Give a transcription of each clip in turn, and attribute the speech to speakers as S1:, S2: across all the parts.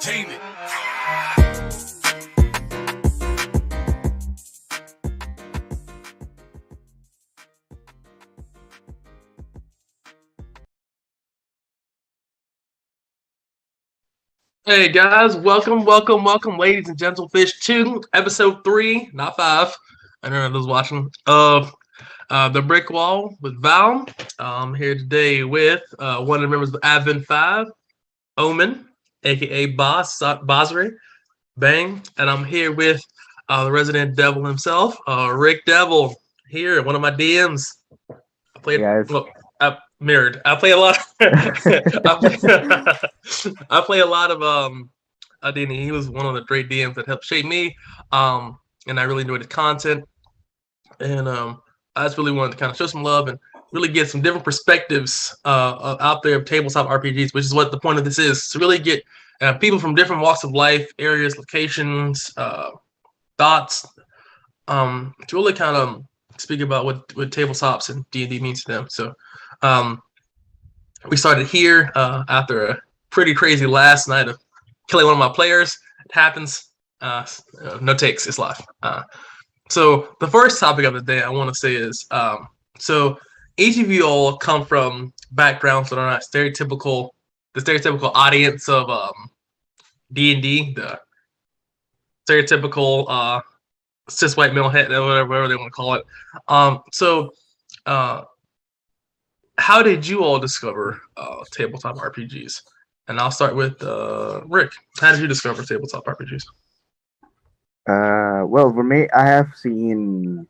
S1: Entertainment.
S2: Hey guys, welcome, ladies and gentlefish, to episode 3, not 5. I don't know who's watching. Of the Brick Wall with Val. I'm here today with one of the members of Advent 5, Omen, aka Bosri, Bang, and I'm here with the resident devil himself, Rick Devil. Here, one of my DMs. I
S3: Hey
S2: played.
S3: guys.
S2: Well, I mirrored. I play a lot. I play a lot of Adini. He was one of the great DMs that helped shape me. And I really enjoyed his content. And I just really wanted to kind of show some love and really get some different perspectives out there of tabletop RPGs, which is what the point of this is, to really get people from different walks of life, areas, locations, thoughts, to really kind of speak about what tabletops and D&D means to them. So we started here after a pretty crazy last night of killing one of my players. It happens. No takes. It's live. So the first topic of the day I want to say is, so each of you all come from backgrounds that are not the stereotypical audience of D&D, the stereotypical cis white male head, whatever they want to call it. So how did you all discover tabletop RPGs? And I'll start with Rick. How did you discover tabletop RPGs?
S3: Well, for me, I've seen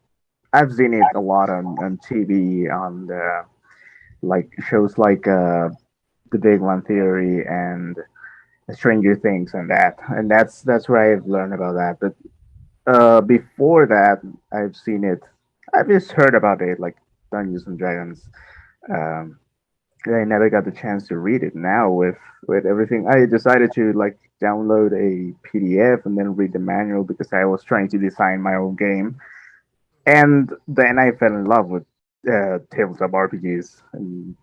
S3: it a lot on TV, on the shows like The Big One Theory and Stranger Things, and that's where I've learned about that. But before that, I've just heard about it, like Dungeons and Dragons. Um, I never got the chance to read it. Now with everything, I decided to download a PDF and then read the manual because I was trying to design my own game. And then I fell in love with tabletop RPGs, and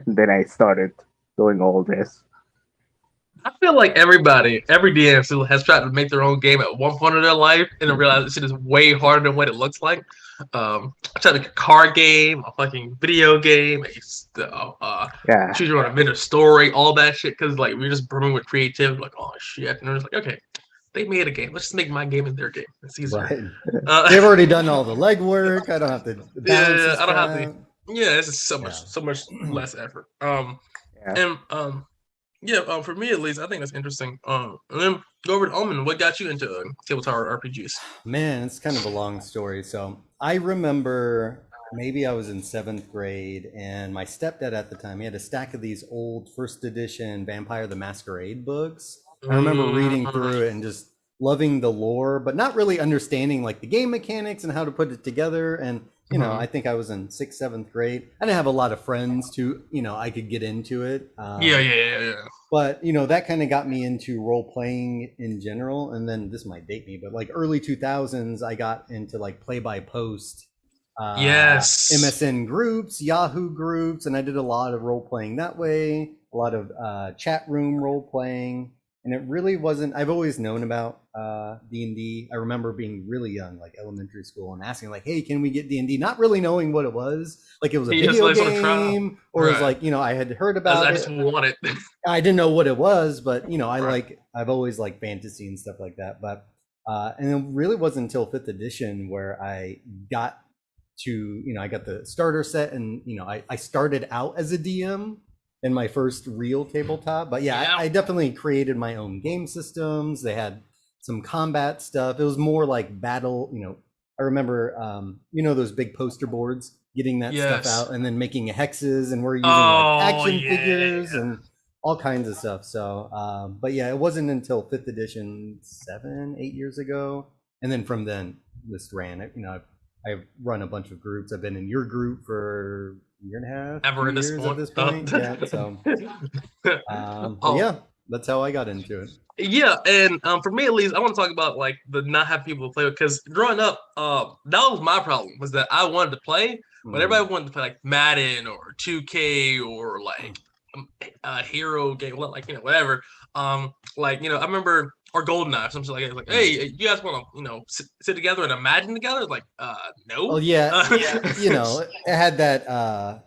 S3: then I started doing all this.
S2: I feel like every DM still has tried to make their own game at one point in their life and then realize this shit is way harder than what it looks like. I tried to make a card game, a fucking video game,
S3: Yeah,
S2: choose your own adventure story, all that shit, because we're just brimming with creativity. Like, oh shit, and they're just like, okay, they made a game. Let's just make my game in their game. It's easier.
S4: Right. They've already done all the legwork. I don't have to balance this
S2: I don't have
S4: crap.
S2: to. Yeah, this is so much less effort.
S3: yeah.
S2: And for me at least, I think that's interesting. And then go over to Omen. What got you into tabletop RPGs?
S4: Man, it's kind of a long story. So I remember maybe I was in 7th grade, and my stepdad at the time, he had a stack of these old first edition Vampire the Masquerade books. I remember reading through it and just loving the lore, but not really understanding the game mechanics and how to put it together. And I think I was in 6th, 7th grade. I didn't have a lot of friends to, I could get into it.
S2: Yeah.
S4: But that kind of got me into role playing in general. And then this might date me, but early 2000s, I got into play by post.
S2: Yes.
S4: MSN groups, Yahoo groups, and I did a lot of role playing that way. A lot of chat room role playing. And it really wasn't. I've always known about D&D. I remember being really young, elementary school, and asking "Hey, can we get D&D?" Not really knowing what it was. It was a video game, or it was I had heard about it.
S2: I just want it.
S4: I didn't know what it was, but I've always liked fantasy and stuff like that. But and it really wasn't until 5th edition where I got to I got the starter set, and I started out as a DM in my first real tabletop. But I definitely created my own game systems. They had some combat stuff. It was more like battle. I remember those big poster boards, getting that stuff out and then making hexes, and we're using action figures and all kinds of stuff. So but it wasn't until 5th edition 7-8 years ago, and then from then this ran. I've run a bunch of groups. I've been in your group for a year and a half.
S2: Ever at this point.
S4: Yeah. So that's how I got into it.
S2: Yeah, and for me at least, I want to talk about the not having people to play with, because growing up, that was my problem, was that I wanted to play, but everybody wanted to play Madden or 2K or a hero game, whatever. like I remember or GoldenEye, something like that. Like, hey, you guys want to sit together and imagine together? Like, no.
S4: Oh yeah, it had that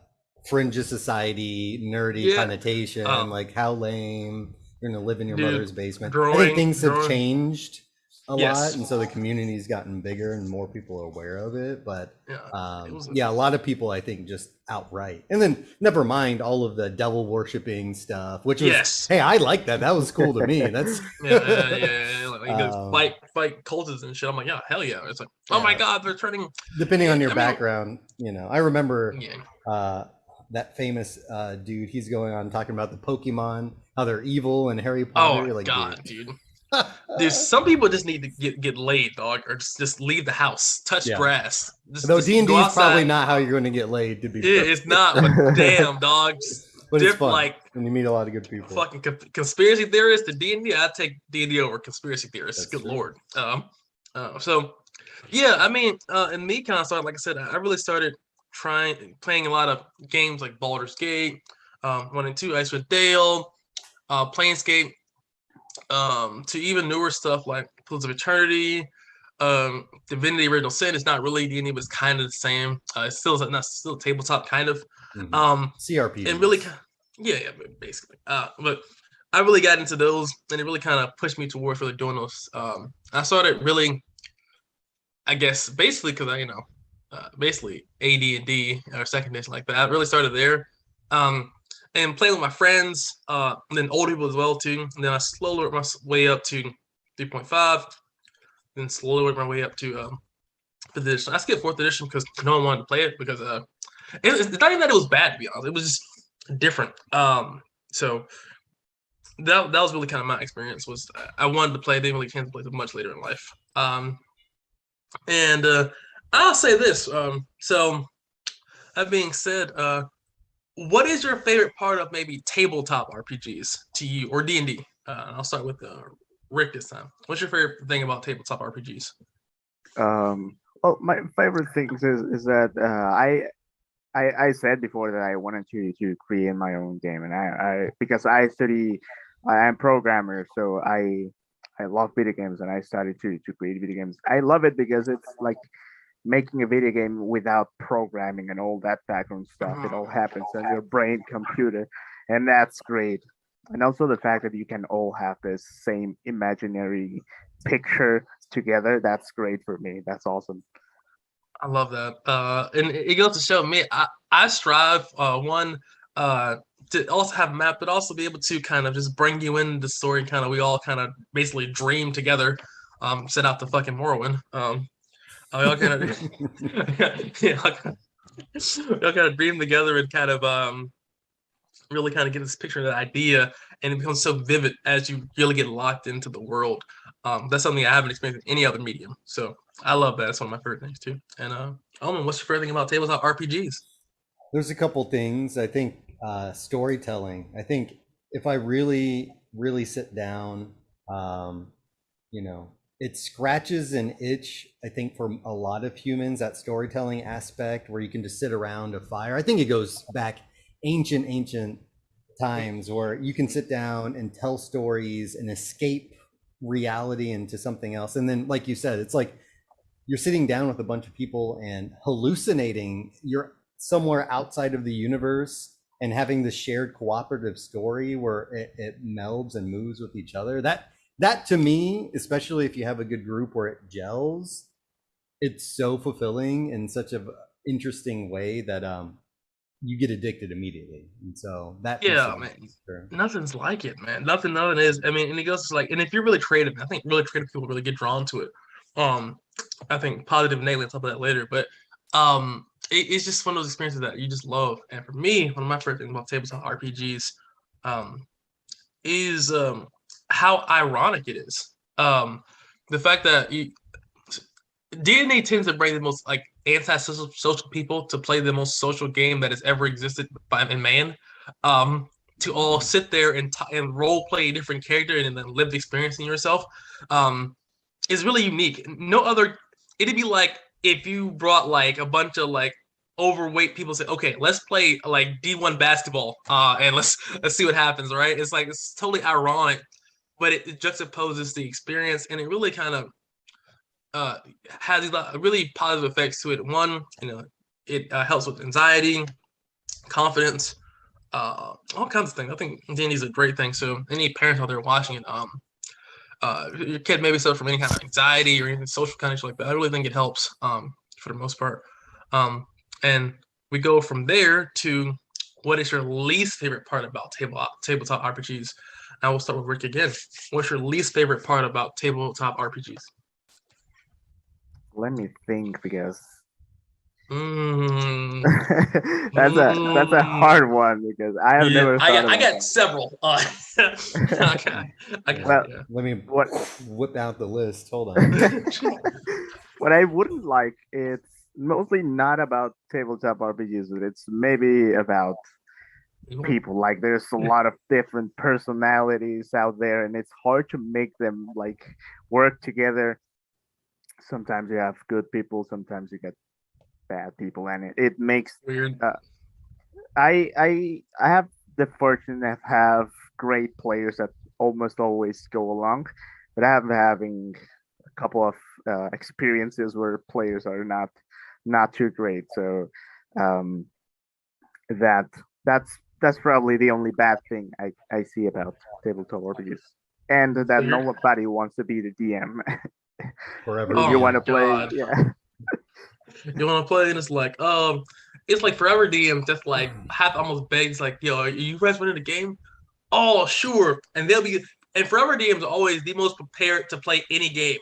S4: fringe of society, nerdy connotation. Like, how lame! You're gonna live in your mother's basement. I think things have changed a lot, and so the community's gotten bigger and more people are aware of it. But a lot of people, I think, just outright. And then never mind all of the devil worshipping stuff, which was hey, I like that. That was cool to me. That's
S2: like, fight cultists and shit. I'm like, yeah, hell yeah. It's like, oh my god, they're turning.
S4: Depending on your background, I remember that famous dude. He's going on talking about the Pokemon, how they're evil, and Harry Potter.
S2: Oh like, god, dude. Dude, some people just need to get laid, dog, or just leave the house, touch grass.
S4: Though D&D is probably not how you're going to get laid. To be
S2: it's not, but damn, dog.
S4: But it's fun, like, when you meet a lot of good people.
S2: Fucking conspiracy theorists to D&D, I'd take D&D over conspiracy theorists. That's good true. Lord. So, yeah, I mean, and me kind of started, like I said, I really started playing a lot of games like Baldur's Gate, 1 and 2, Icewind Dale, Planescape, to even newer stuff like Pillars of Eternity, Divinity: Original Sin. It's not really D&D, but it's kind of the same. It's still tabletop kind of.
S4: CRP.
S2: And really, basically. But I really got into those, and it really kind of pushed me towards really doing those. I started really, I guess, basically because basically AD&D or second edition like that. I really started there. And playing with my friends, and then older people as well too. And then I slowly worked my way up to 3.5, then slowly worked my way up to 5th edition. I skipped 4th edition because no one wanted to play it because it's not even that it was bad, to be honest. It was just different. So that was really kind of my experience. Was I wanted to play, didn't really chance to play much later in life. And I'll say this. So that being said, what is your favorite part of maybe tabletop RPGs to you, or D&D? I'll start with Rick this time. What's your favorite thing about tabletop RPGs?
S3: Well, my favorite things is that I said before that I wanted to create my own game, and I because I am a programmer, so I love video games, and I started to create video games. I love it because it's like making a video game without programming and all that background stuff. It all happens on your brain computer, and that's great. And also the fact that you can all have this same imaginary picture together, that's great for me. That's awesome.
S2: I love that. And it goes to show me, I strive, to also have a map, but also be able to kind of just bring you in the story. Kind of, we all kind of basically dream together, set out to fucking Morrowind. We all kind of dream together and kind of really kind of get this picture of that idea, and it becomes so vivid as you really get locked into the world. That's something I haven't experienced in any other medium. So I love that. It's one of my favorite things too. And Omen, what's your favorite thing about tabletop RPGs?
S4: There's a couple things. I think storytelling. I think if I really, really sit down, it scratches an itch, I think, for a lot of humans, that storytelling aspect where you can just sit around a fire. I think it goes back ancient times where you can sit down and tell stories and escape reality into something else. And then, like you said, it's like you're sitting down with a bunch of people and hallucinating. You're somewhere outside of the universe and having this shared cooperative story where it melds and moves with each other. That to me, especially if you have a good group where it gels, it's so fulfilling in such an interesting way that you get addicted immediately. And so that
S2: man, nothing's like it, man. Nothing is. I mean, and it goes to like, and if you're really creative, I think really creative people really get drawn to it. I think positive and negative, I'll talk about that later, but it's just one of those experiences that you just love. And for me, one of my favorite things about tabletop RPGs is how ironic it is. The fact that D&D tends to bring the most like anti-social people to play the most social game that has ever existed in man. To all sit there and role play a different character and then live the experience in yourself is really unique. No other. It'd be like if you brought like a bunch of like overweight people, say, okay, let's play like D1 basketball, and let's see what happens. Right? It's like it's totally ironic but it juxtaposes the experience, and it really kind of has these really positive effects to it. One, it helps with anxiety, confidence, all kinds of things. I think D&D is a great thing. So any parents out there watching it, your kid maybe suffer from any kind of anxiety or anything social kind of like that, I really think it helps for the most part. And we go from there to what is your least favorite part about tabletop RPGs? I will start with Rick again. What's your least favorite part about tabletop RPGs?
S3: Let me think, because
S2: Mm,
S3: that's a hard one, because I have never thought
S2: I
S3: about
S2: got
S3: that.
S2: several. Okay.
S3: Well,
S4: Yeah. Let me
S3: What
S4: whip out the list. Hold on.
S3: what I wouldn't like, it's mostly not about tabletop RPGs, but it's maybe about people. Like, there's a lot of different personalities out there, and it's hard to make them like work together. Sometimes you have good people, sometimes you get bad people, and it makes
S2: Weird.
S3: I have the fortune of have great players that almost always go along, but I have having a couple of experiences where players are not too great. So um, that that's probably the only bad thing I see about tabletop RPGs, and that
S2: you're-
S3: nobody wants to be the DM.
S4: Forever.
S2: Oh
S3: You
S2: my
S3: want to play,
S2: God.
S3: yeah.
S2: You want to play, and it's like Forever DM just like half almost begs like, yo, are you guys winning the game? Oh, sure. And Forever DM is always the most prepared to play any game.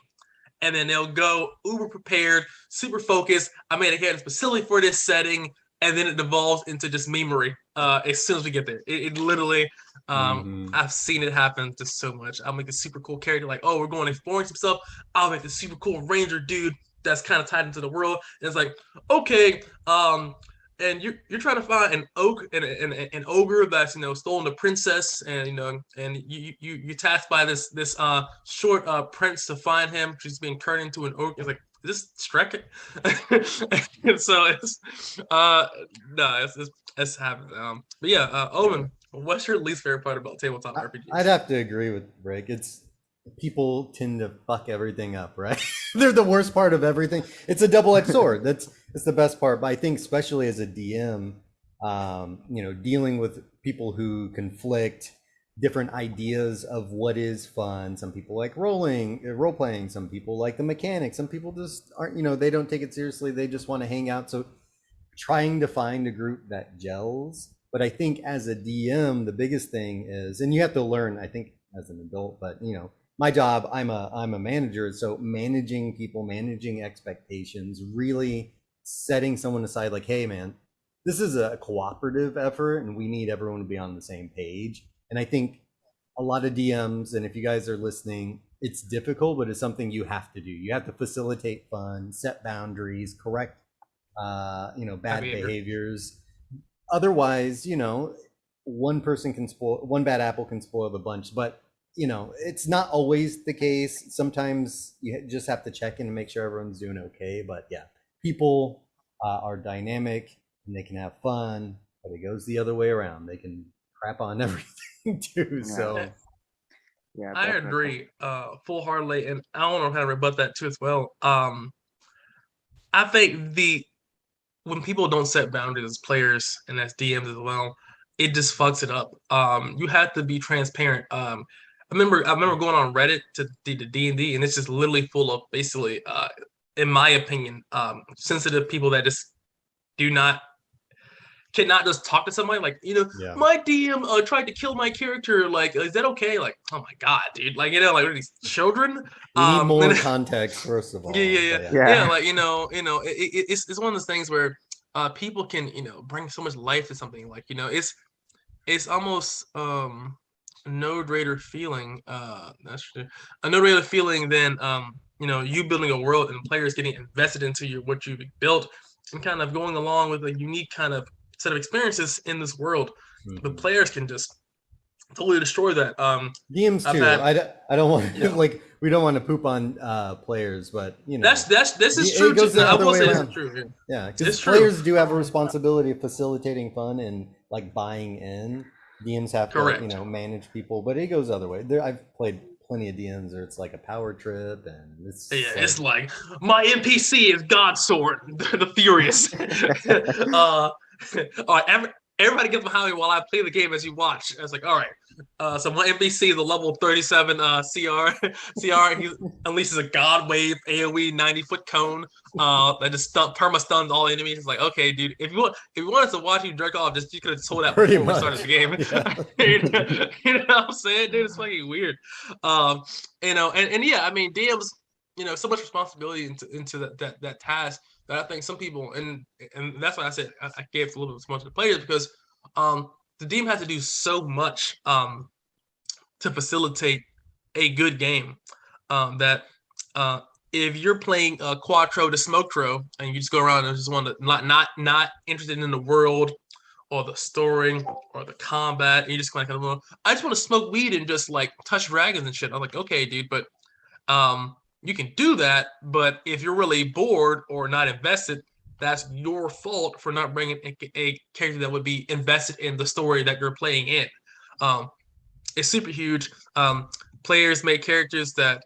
S2: And then they'll go uber prepared, super focused. I made a hand specifically for this setting, and then it devolves into just memery as soon as we get there. It literally, I've seen it happen just so much. I'll make a super cool character like, oh, we're going exploring some stuff. I'll make this super cool ranger dude that's kind of tied into the world. And it's like, okay, and you're trying to find an ogre that's stolen the princess, and and you tasked by this short prince to find him. She's being turned into an ogre. It's like, is this Shrek? And so it's no, it's happened. But yeah, Owen, what's your least favorite part about tabletop RPGs?
S4: I'd have to agree with Rick. It's people tend to fuck everything up, right? They're the worst part of everything. It's a double-edged sword. That's the best part. But I think especially as a DM, dealing with people who conflict different ideas of what is fun. Some people like role playing. Some people like the mechanics. Some people just aren't, they don't take it seriously. They just want to hang out. So trying to find a group that gels. But I think as a DM, the biggest thing is, and you have to learn, I think, as an adult, but my job, I'm a manager, so managing people, managing expectations, really setting someone aside like, hey man, this is a cooperative effort and we need everyone to be on the same page. And I think a lot of DMs, and if you guys are listening, it's difficult, but it's something you have to do. You have to facilitate fun, set boundaries, correct bad behaviors. Otherwise, one bad apple can spoil the bunch. But it's not always the case. Sometimes you just have to check in and make sure everyone's doing okay. But yeah, people are dynamic and they can have fun, but it goes the other way around. They can crap on everything too. So
S3: Yeah,
S2: I
S3: definitely.
S2: agree full-heartedly, and I want to kind of rebut that too as well. I think when people don't set boundaries as players and as DMs as well, it just fucks it up. You have to be transparent. I remember going on Reddit to the D&D, and it's just literally full of basically, in my opinion, sensitive people that just cannot just talk to somebody like, my DM tried to kill my character. Like, is that okay? Like, oh my God, dude. Like, like, what are these children?
S4: We need more context, first of all.
S2: Yeah. Like, it's one of those things where people can, bring so much life to something. Like, it's almost no greater feeling. That's true. A no greater feeling than you building a world and players getting invested into what you've built and kind of going along with a unique kind of set of experiences in this world. The players can just totally destroy that.
S4: DMs too. I don't want to we don't want to poop on players, but
S2: this is true. I will say this is true.
S4: Yeah, because players do have a responsibility of facilitating fun and like buying in. DMs have to,
S2: Correct.
S4: manage people, but it goes other way. I've played plenty of DMs where it's like a power trip, and
S2: Yeah, it's like my NPC is Godsword, the Furious. All right, everybody get behind me while I play the game as you watch. I was like, all right. So my NPC is a level 37 CR. He unleashes a God Wave AoE 90-foot cone that just perma stuns all enemies. It's like, okay, dude, if you wanted to watch you jerk off, you could have told that
S4: Pretty
S2: before we
S4: much.
S2: started the game.
S4: Yeah.
S2: You know what I'm saying, dude? It's fucking weird. And yeah, I mean, DMs, so much responsibility into that task that I think some people, and that's why I said I gave a little bit more to the players, because the DM has to do so much to facilitate a good game, that if you're playing Quattro to Smoketro and you just go around and just want to not interested in the world or the story or the combat, and you just kind of I just want to smoke weed and just like touch dragons and shit. I'm like, okay, dude, but you can do that, but if you're really bored or not invested, that's your fault for not bringing a character that would be invested in the story that you're playing in. It's super huge. Players make characters that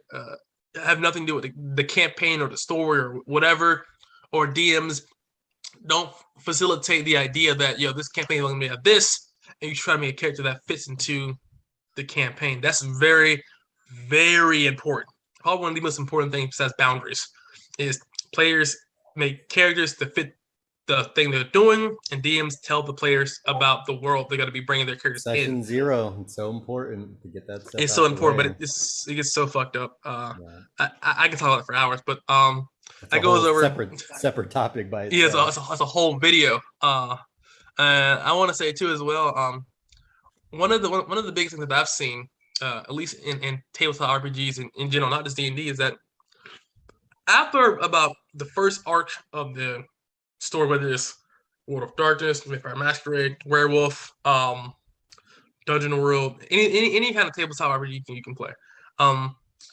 S2: have nothing to do with the campaign or the story or whatever, or DMs don't facilitate the idea that this campaign is going to have this, and you try to make a character that fits into the campaign. That's very, very important. Probably one of the most important things besides boundaries is players make characters that fit the thing they're doing, and DMs tell the players about the world they're going to be bringing their characters
S4: Session
S2: in.
S4: 0, it's so important to get that stuff.
S2: It's so important, but it gets so fucked up. I can talk about it for hours, but that goes over
S4: separate topic by itself.
S2: Yeah, it's a whole video. I want to say too as well. One of the biggest things that I've seen, at least in tabletop RPGs in general, not just D&D, is that after about the first arc of the story, whether it's World of Darkness, Vampire Masquerade, Werewolf, Dungeon World, any kind of tabletop RPG you can play.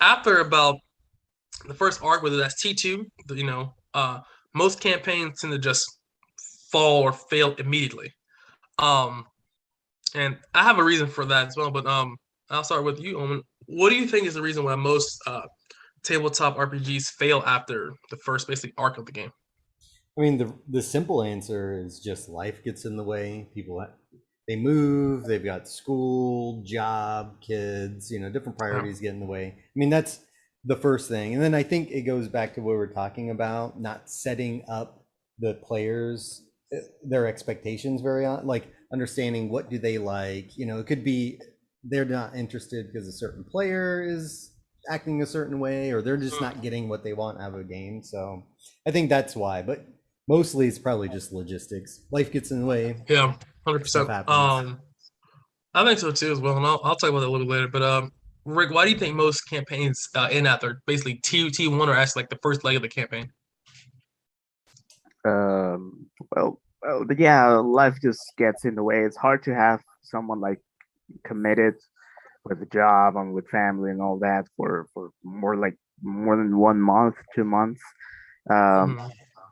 S2: After about the first arc, whether that's T2, most campaigns tend to just fall or fail immediately. And I have a reason for that as well, but I'll start with you, Owen. What do you think is the reason why most tabletop RPGs fail after the first basic arc of the game?
S4: I mean, the simple answer is just life gets in the way. People, they move, they've got school, job, kids, different priorities get in the way. I mean, that's the first thing. And then I think it goes back to what we're talking about, not setting up the players, their expectations like understanding what do they like. It could be they're not interested because a certain player is acting a certain way, or they're just not getting what they want out of a game. So I think that's why, but mostly it's probably just logistics. Life gets in the way.
S2: Yeah, 100%. I think so too as well, and I'll talk about that a little bit later. But Rick, why do you think most campaigns end after basically T1 or actually like the first leg of the campaign?
S3: Well, yeah, life just gets in the way. It's hard to have someone like committed with a job and with family and all that for more than 1 month, 2 months.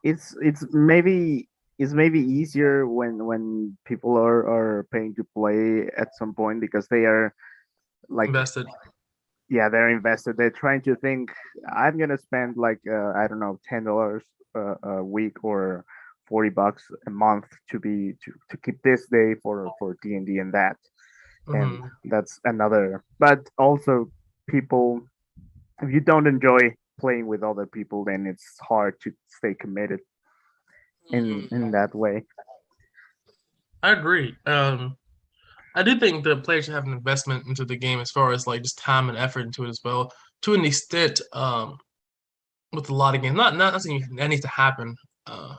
S3: It's maybe easier when people are paying to play at some point, because they are like
S2: invested.
S3: Yeah, they're invested. They're trying to think, I'm gonna spend like I don't know, $10 a week or $40 a month to keep this day for D&D and that. And that's another. But also, people, if you don't enjoy playing with other people, then it's hard to stay committed in that way.
S2: I agree. I do think the players should have an investment into the game as far as like just time and effort into it as well, to an extent. With a lot of games, not saying that needs to happen,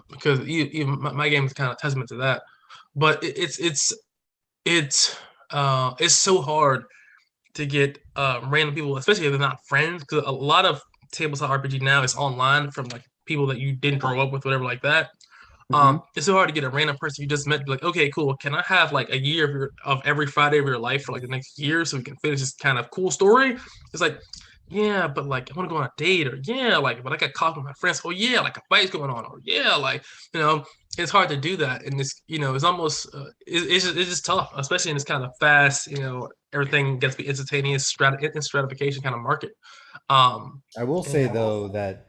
S2: because even my game is kind of a testament to that. But it's so hard to get random people, especially if they're not friends, because a lot of tabletop RPG now is online from like people that you didn't grow up with, whatever like that. It's so hard to get a random person you just met, be like, okay, cool, can I have like a year of every Friday of your life for like the next year so we can finish this kind of cool story? It's like yeah, but like I want to go on a date, or yeah, like but I got caught with my friends. Oh yeah, like a fight's going on, or yeah, like you know, it's hard to do that, and it's it's almost it's just tough, especially in this kind of fast, everything gets to be instantaneous stratification kind of market. Um,
S4: I will say
S2: and
S4: though that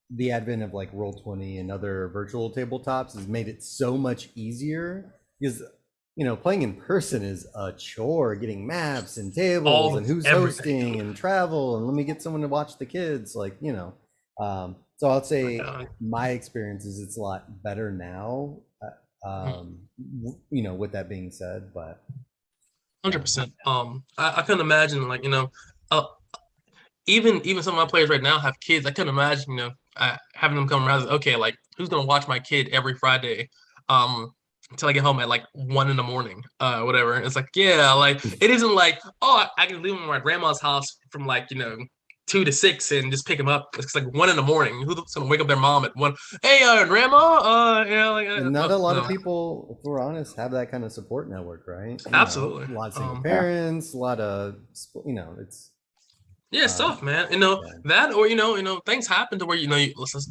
S4: the advent of like Roll20 and other virtual tabletops has made it so much easier because playing in person is a chore, getting maps and tables and who's
S2: everything.
S4: hosting and travel and let me get someone to watch the kids, so I'll say my experience is it's a lot better now, with that being said, but
S2: 100%. I couldn't imagine like uh, even some of my players right now have kids. I couldn't imagine having them come around. Okay, like who's gonna watch my kid every Friday? Until I get home at like 1 in the morning, whatever. It's like, yeah, like it isn't like, oh, I can leave them at my grandma's house from like 2 to 6 and just pick them up. It's like 1 in the morning. Who's gonna wake up their mom at 1? Hey, grandma,
S4: and not a lot
S2: no,
S4: of people, if we're honest, have that kind of support network, right?
S2: absolutely.
S4: A lot of single parents, a lot of it's
S2: Yeah, it's tough, man. That, or things happen to where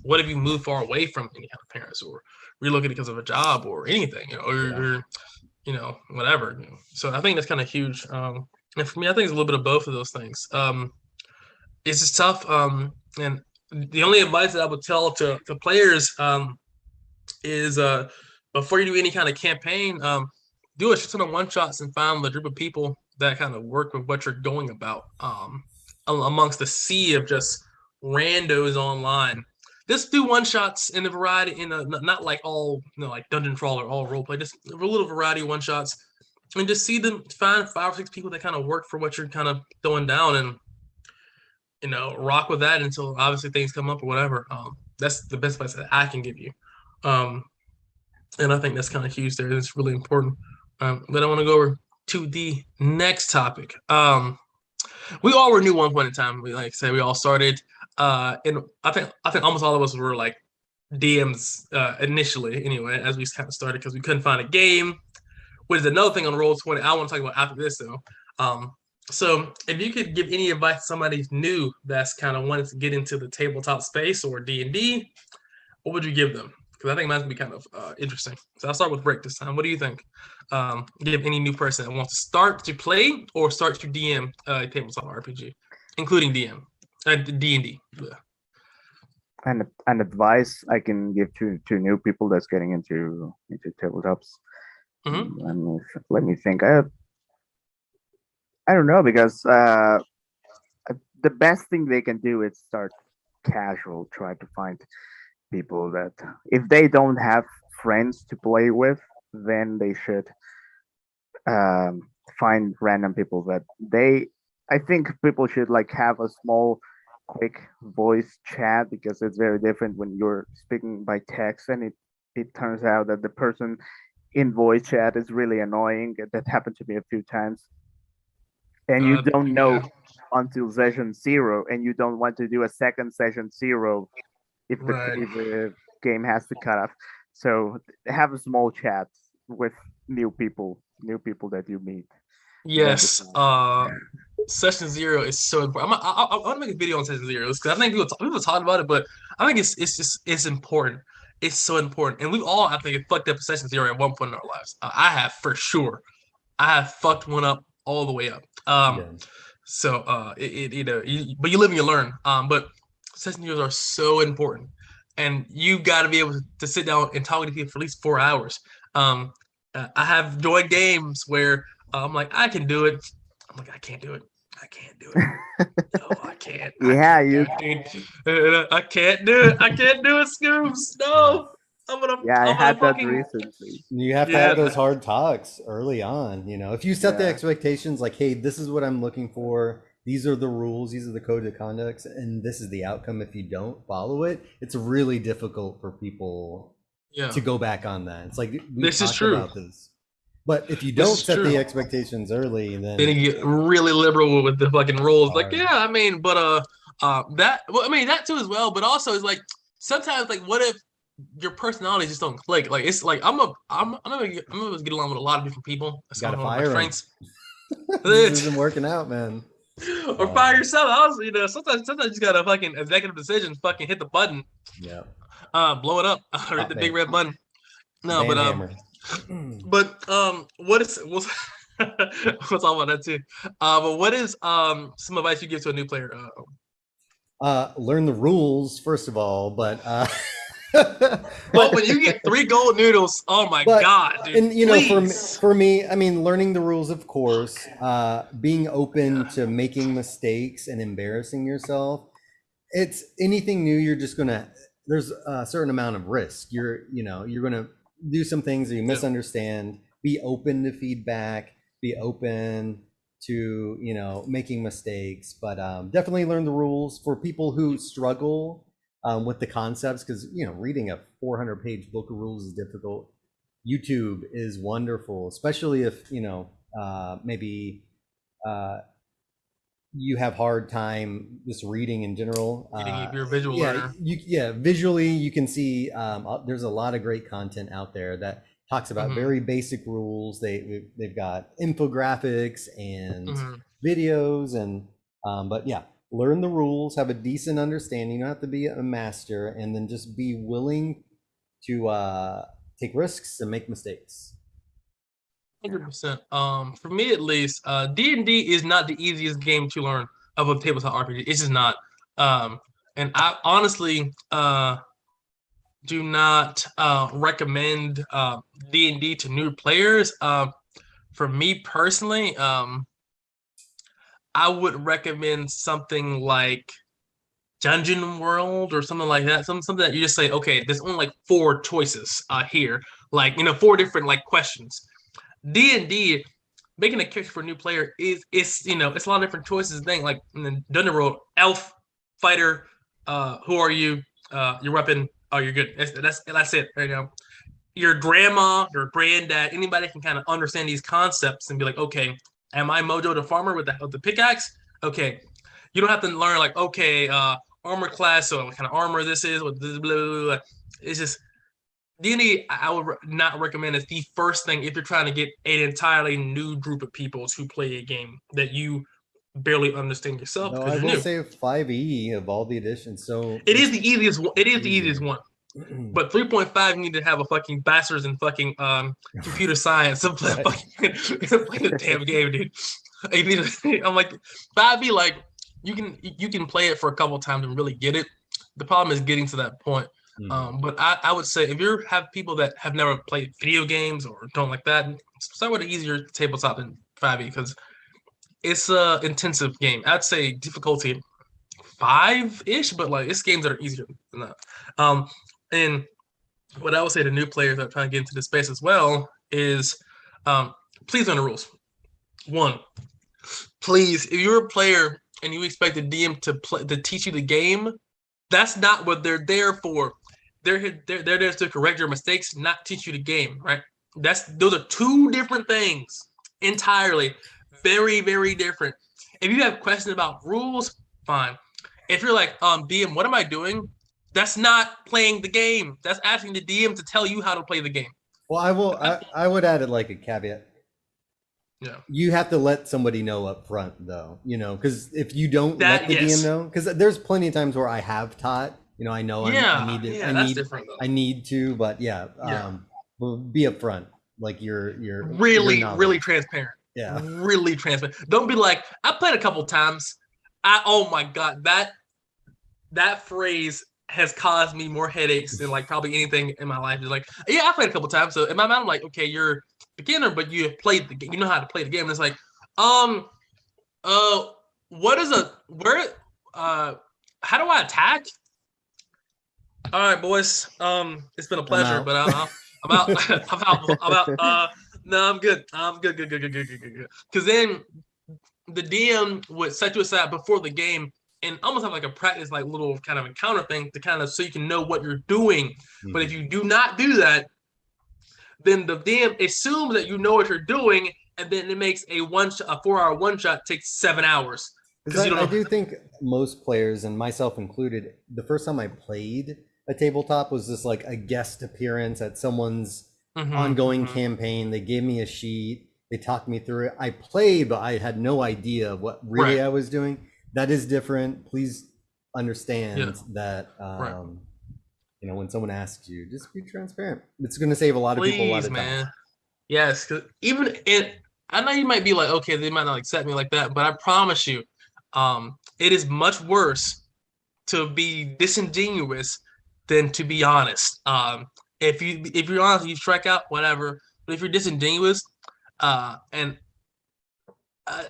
S2: what if you move far away from any kind of parents, or relocate because of a job or anything, or whatever. So I think that's kind of huge. And for me, I think it's a little bit of both of those things. It's just tough. And the only advice that I would tell to players is before you do any kind of campaign, do a shit ton of one shots and find the group of people that kind of work with what you're going about. Amongst the sea of just randos online. Just do one shots in a variety, not like all like dungeon crawl or all role play, just a little variety of one shots, and just see them find 5 or 6 people that kind of work for what you're kind of throwing down, and rock with that until obviously things come up or whatever. That's the best advice that I can give you. And I think that's kind of huge there. It's really important. But I want to go over to the next topic. We all were new one point in time. We like I said, we all started. And I think almost all of us were like DMs initially, anyway, as we kind of started because we couldn't find a game. Which is another thing on Roll20 I want to talk about after this though. So if you could give any advice to somebody new that's kind of wanted to get into the tabletop space or D&D, what would you give them? Because I think mine's gonna be kind of interesting. So I'll start with Rick this time. What do you think? Give any new person that wants to start to play or start to DM tabletop RPG, including D&D. Yeah.
S3: And advice I can give to new people that's getting into tabletops.
S2: Mm-hmm.
S3: Let me think. I don't know, because the best thing they can do is start casual. Try to find people that, if they don't have friends to play with, then they should find random people that I think people should like have a small quick voice chat, because it's very different when you're speaking by text, and it turns out that the person in voice chat is really annoying. That happened to me a few times, and you don't know until session 0, and you don't want to do a second session 0 if the game has to cut off. So have a small chat with new people that you meet.
S2: Yes. Session 0 is so important. I want to make a video on Session 0 because I think people talk about it, but I think it's important. It's so important, and we've all, I think, fucked up Session 0 at one point in our lives. I have for sure. I have fucked one up all the way up. So but you live and you learn. But Session 0s are so important, and you got to be able to sit down and talk to people for at least 4 hours. I have joined games where I'm like, I can do it. I'm like, I can't do it. I can't do it. No, I can't.
S3: Yeah,
S2: I can't do it. I can't do it, Scoops. No.
S3: I had that recently.
S4: You have to have those hard talks early on. If you set the expectations like, hey, this is what I'm looking for. These are the rules. These are the code of conduct, and this is the outcome if you don't follow it. It's really difficult for people to go back on that. It's like
S2: this is true
S4: about this. But if you don't set the expectations early, then
S2: you get really liberal with the fucking rules. Like, yeah, I mean, but that too as well. But also, it's like sometimes, like, what if your personalities just don't click? Like, it's like I'm gonna get along with a lot of different people. That's
S4: gotta
S2: one of my strengths.
S4: This isn't working out, man.
S2: or fire yourself. I was, sometimes you just gotta fucking executive decisions, fucking hit the button,
S4: Yeah.
S2: blow it up, or hit the big red button. No,
S4: Van
S2: but
S4: Hammer.
S2: we'll talk about that too. But what is some advice you give to a new player?
S4: Learn the rules first of all, but
S2: Well, when you get 3 gold noodles, oh my god, dude!
S4: And
S2: please.
S4: for me, I mean, learning the rules, of course, being open to making mistakes and embarrassing yourself. It's anything new. You're just gonna. There's a certain amount of risk. You're gonna do some things that you misunderstand. Be open to feedback. Be open to making mistakes, but definitely learn the rules for people who struggle with the concepts, because reading a 400-page book of rules is difficult. YouTube is wonderful, especially if maybe you have hard time just reading in general.
S2: If you're a visual learner.
S4: Visually you can see there's a lot of great content out there that talks about very basic rules. They've got infographics and videos and but yeah, learn the rules, have a decent understanding. You don't have to be a master, and then just be willing to take risks and make mistakes.
S2: 100%. For me at least, D&D is not the easiest game to learn of a tabletop RPG. It's just not. And I honestly do not recommend D&D to new players. For me personally, I would recommend something like Dungeon World or something like that. Something that you just say, okay, there's only like 4 choices here, like 4 different like questions. D&D, making a character for a new player it's a lot of different choices. Thing like in the Dungeon World, elf, fighter, who are you? Your weapon. Oh, you're good. That's it. There you go. Your grandma, your granddad, anybody can kind of understand these concepts and be like, okay, am I Mojo the farmer with the pickaxe? Okay, you don't have to learn like, okay, armor class, so what kind of armor this is, what this, blah, blah, blah. It's just D&D. I would not recommend as the first thing if you're trying to get an entirely new group of people to play a game that you barely understand yourself.
S4: No, I will say 5e of all the editions. So
S2: it is the easiest one. It is the easiest one. But 3.5, you need to have a fucking bachelor's in fucking computer science to play, play the damn game, dude. I'm like 5e, like you can play it for a couple of times and really get it. The problem is getting to that point. But I would say if you have people that have never played video games or don't like that, start with an easier tabletop than 5e, because it's a intensive game. I'd say difficulty 5-ish, but like it's games that are easier than that. And what I would say to new players that are trying to get into the space as well is, please learn the rules. 1, please, if you're a player and you expect the DM to teach you the game, that's not what they're there for. They're there to correct your mistakes, not teach you the game, right? Those are 2 different things entirely. Very, very different. If you have questions about rules, fine. If you're like, DM, what am I doing? That's not playing the game. That's asking the DM to tell you how to play the game.
S4: Well, I would add it like a caveat.
S2: Yeah.
S4: You have to let somebody know up front, though, because if you don't let the DM know, because there's plenty of times where I have taught, I know I need to, but be upfront. Like you're
S2: really transparent.
S4: Yeah.
S2: Really transparent. Don't be like, I played a couple times. Oh my God, that phrase has caused me more headaches than like probably anything in my life. It's like, yeah, I played a couple times. So in my mind, I'm like, okay, you're a beginner, but you have played the game. You know how to play the game. And it's like, how do I attack? All right, boys. It's been a pleasure, but I'm out. I'm out. No, I'm good. I'm good. Because then the DM would set you aside before the game and almost have like a practice, like little kind of encounter thing to kind of so you can know what you're doing. But if you do not do that, then the DM assumes that you know what you're doing, and then it makes a 4-hour one-shot take 7 hours.
S4: I do think most players, and myself included, the first time I played a tabletop was just like a guest appearance at someone's ongoing campaign. They gave me a sheet. They talked me through it. I played, but I had no idea what really
S2: Right.
S4: I was doing. That is different. Please understand
S2: Yeah.
S4: that
S2: Right.
S4: when someone asks you, just be transparent. It's going to save a lot of people a lot
S2: Please,
S4: of time.
S2: man. Yes, 'cause even it, I know you might be like, okay, they might not accept me like that, but I promise you, it is much worse to be disingenuous than to be honest. If you're honest, you strike out, whatever. But if you're disingenuous, and uh,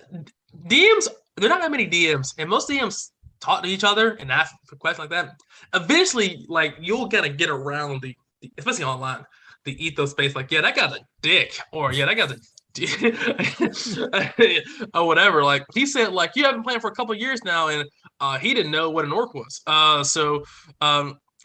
S2: DMs, there are not that many DMs, and most DMs talk to each other and ask for questions like that. Eventually, like you'll kind of get around especially online, the ethos space. Like, yeah, that guy's a dick, or yeah, that guy's a or whatever. Like he said, like you have been playing for a couple years now, and he didn't know what an orc was.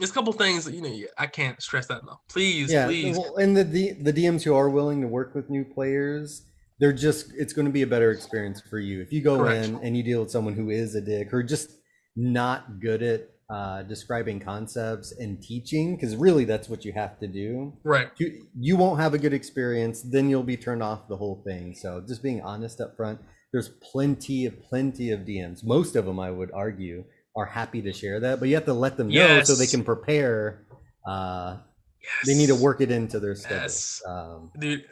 S2: There's a couple things that I can't stress that enough. Please,
S4: Yeah,
S2: please.
S4: well, and the DMs who are willing to work with new players, it's going to be a better experience for you if you go
S2: Correct.
S4: in and you deal with someone who is a dick or just not good at describing concepts and teaching, because really that's what you have to do.
S2: Right.
S4: You won't have a good experience, then you'll be turned off the whole thing. So just being honest up front. There's plenty of DMs. Most of them, I would argue, are happy to share that, but you have to let them know so they
S2: Yes.
S4: can prepare.
S2: Yes.
S4: They need to work it into their schedule.
S2: Yes. Dude,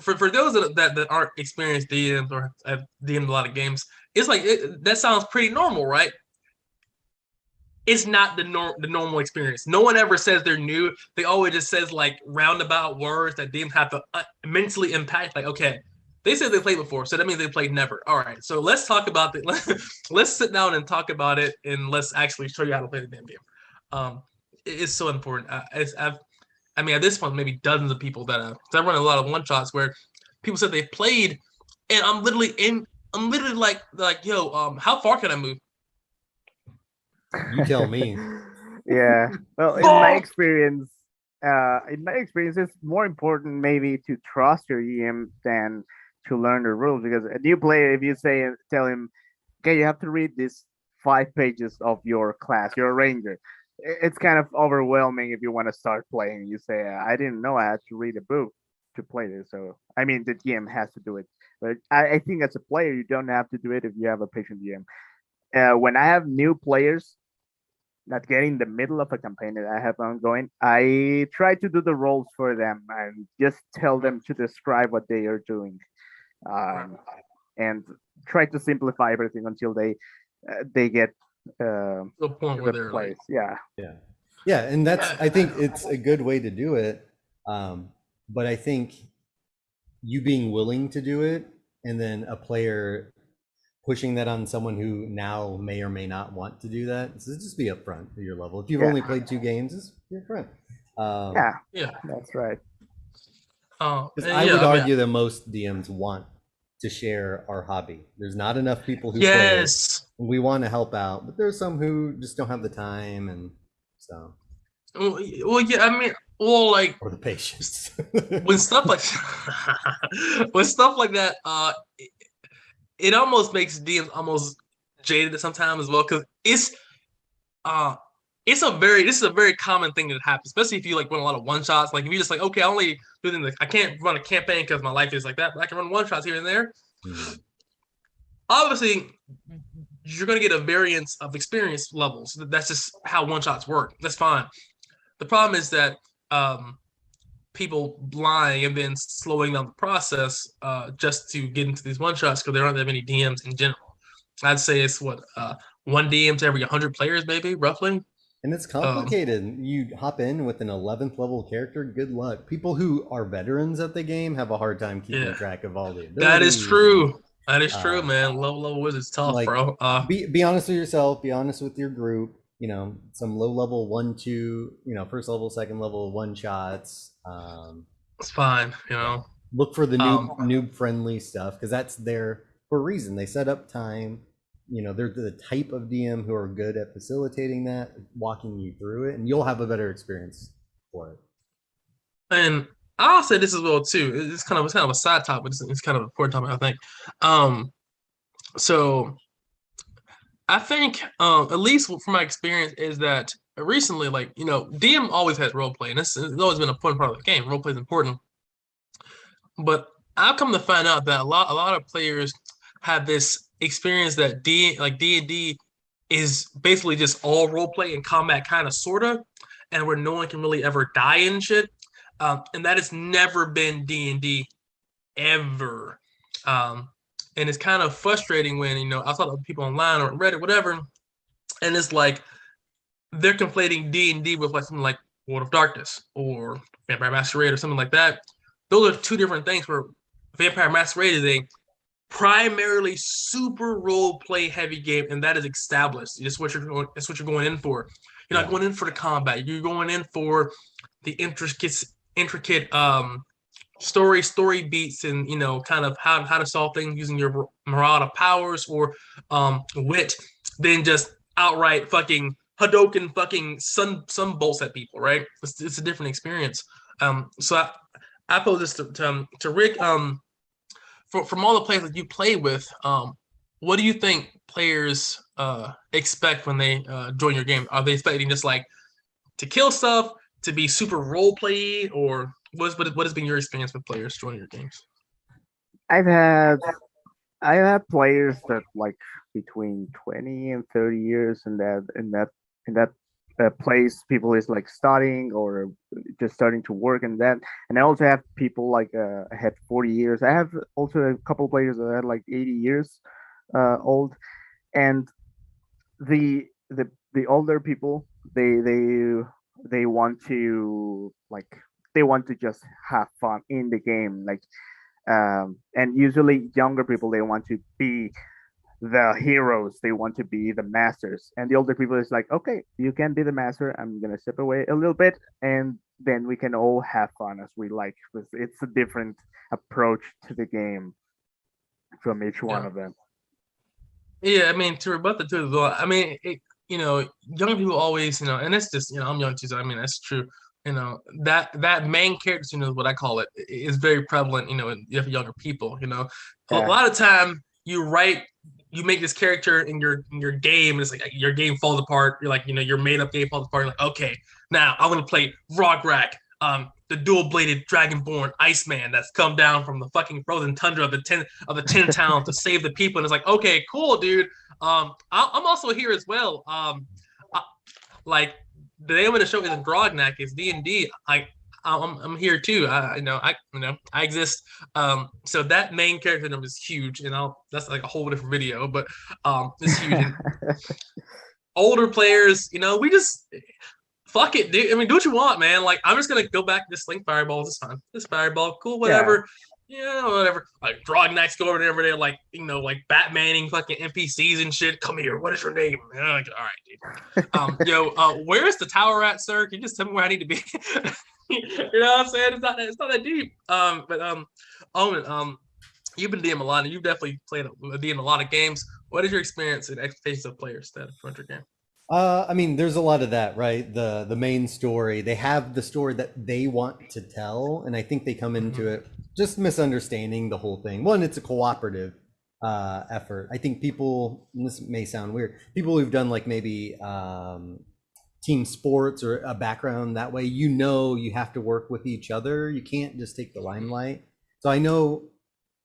S2: for those that aren't experienced DMs or have DM'd a lot of games, it's like that sounds pretty normal, right? It's not the normal experience. No one ever says they're new. They always just says like roundabout words that DMs have to mentally impact. Like, okay, they said they played before, so that means they played never. All right, so let's talk about it. Let's sit down and talk about it, and let's actually show you how to play the damn game. It's so important. I mean, at this point, maybe dozens of people that I run a lot of one shots where people said they've played, and I'm literally like, yo, how far can I move?
S4: You tell me.
S3: Yeah. Well, in my experience, it's more important maybe to trust your EM than to learn the rules, because a new player, if you tell him, okay, you have to read these 5 pages of your class, you're a ranger. It's kind of overwhelming if you want to start playing. You say, I didn't know I had to read a book to play this. So, I mean, the DM has to do it. But I think as a player, you don't have to do it if you have a patient DM. When I have new players not getting in the middle of a campaign that I have ongoing, I try to do the roles for them and just tell them to describe what they are doing, and try to simplify everything until they get
S2: To the point where they're like,
S3: yeah.
S4: And I think it's a good way to do it. But I think you being willing to do it, and then a player pushing that on someone who now may or may not want to do that. So just be upfront at your level. If you've only played 2 games, just be upfront.
S2: yeah,
S3: That's right.
S4: I would argue that most DMs want to share our hobby. There's not enough people who play it. We want to help out, but there's some who just don't have the time, and so.
S2: Well, yeah, I mean, well, like,
S4: or the patience.
S2: when stuff like that, it almost makes DMs almost jaded sometimes as well, because this is a very common thing that happens, especially if you like run a lot of one shots. Like if you just like, okay, I only do things, I can't run a campaign because my life is like that, but I can run one shots here and there. Mm-hmm. Obviously, you're going to get a variance of experience levels. That's just how one shots work. That's fine. The problem is that people lying and then slowing down the process just to get into these one shots, because there aren't that many DMs in general. I'd say it's one DM to every 100 players, maybe, roughly.
S4: And it's complicated. You hop in with an 11th level character, good luck. People who are veterans at the game have a hard time keeping track of all the abilities.
S2: That is true. That is true, man. Low level wizard's tough, like, bro.
S4: Be honest with yourself. Be honest with your group. You know, some low level 1, 2, first level, second level one shots.
S2: It's fine.
S4: Look for the noob friendly stuff, because that's there for a reason. They set up time. They're the type of DM who are good at facilitating that, walking you through it, and you'll have a better experience for it.
S2: And I'll say this as well too. It's kind of a side topic, but it's kind of an important topic, I think. So I think, at least from my experience, is that recently, like, DM always has role play, and it's always been an important part of the game. Role play is important, but I've come to find out that a lot of players have this experience that D&D is basically just all role play and combat, kind of sorta, and where no one can really ever die and shit. And that has never been D&D ever. Um, and it's kind of frustrating when I saw the people online or Reddit, whatever, and it's like they're conflating D&D with like something like World of Darkness or Vampire Masquerade or something like that. Those are two different things. Where Vampire Masquerade is a primarily super role play heavy game, and that is established. It's what you're going. It's what you're going in for. You're not going in for the combat. You're going in for the intricate story beats, and kind of how to solve things using your Marauder powers or wit, than just outright fucking Hadoken fucking sun bolts at people. Right? It's a different experience. So I pose this to Rick. From all the players that you play with, what do you think players expect when they join your game? Are they expecting just like to kill stuff, to be super role play, or what has been your experience with players joining your games?
S3: I've had I have players that like between 20 and 30 years, and that place people is like studying or just starting to work, and I also have people like I had 40 years. I have also a couple players that had like 80 years old, and the older people, they want to like they want to just have fun in the game, like and usually younger people, they want to be the heroes, they want to be the masters, and the older people is like, okay, you can be the master, I'm gonna step away a little bit, and then we can all have fun as we like. It's a different approach to the game from each one
S2: Yeah.
S3: of them.
S2: Yeah, I mean, to rebut the two as well, I mean, young people always, and it's just, I'm young too, so I mean, that's true. That main character, what I call it, is very prevalent, in younger people. A
S3: Yeah.
S2: lot of time you make this character in your game, and it's like your game falls apart. You're like, your made up game falls apart. You're like, okay, now I'm gonna play Rograk, the dual-bladed dragonborn Iceman that's come down from the fucking frozen tundra of the Tin Town to save the people. And it's like, okay, cool, dude. I'm also here as well. Like the name of the show isn't Grognak, it's D&D. I'm here too. I exist. So that main character number is huge, and that's like a whole different video, but it's huge. And older players, we just fuck it, dude. I mean, do what you want, man. Like, I'm just gonna go back to sling fireballs. It's fine. This fireball, cool, whatever. Yeah, whatever. Like, Grognax go over there, like, like Batmaning fucking NPCs and shit. Come here. What is your name? Like, all right, dude. Where is the tower at, sir? Can you just tell me where I need to be? You know what I'm saying? It's not that deep. Owen, you've been DM a lot, and you've definitely played DM a lot of games. What is your experience and expectations of players that front your game?
S4: I mean, there's a lot of that, right? The main story, they have the story that they want to tell, and I think they come into it just misunderstanding the whole thing. One, it's a cooperative effort. I think people, and this may sound weird, people who've done like maybe team sports or a background that way, you have to work with each other. You can't just take the limelight. So I know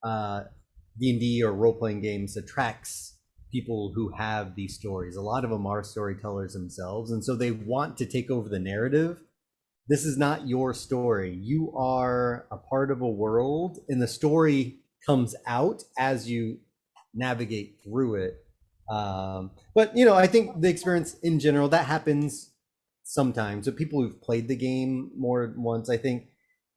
S4: D&D or role-playing games attracts people who have these stories. A lot of them are storytellers themselves, and so they want to take over the narrative. This is not your story. You are a part of a world, and the story comes out as you navigate through it. But I think the experience in general, that happens sometimes. So people who've played the game more than once, I think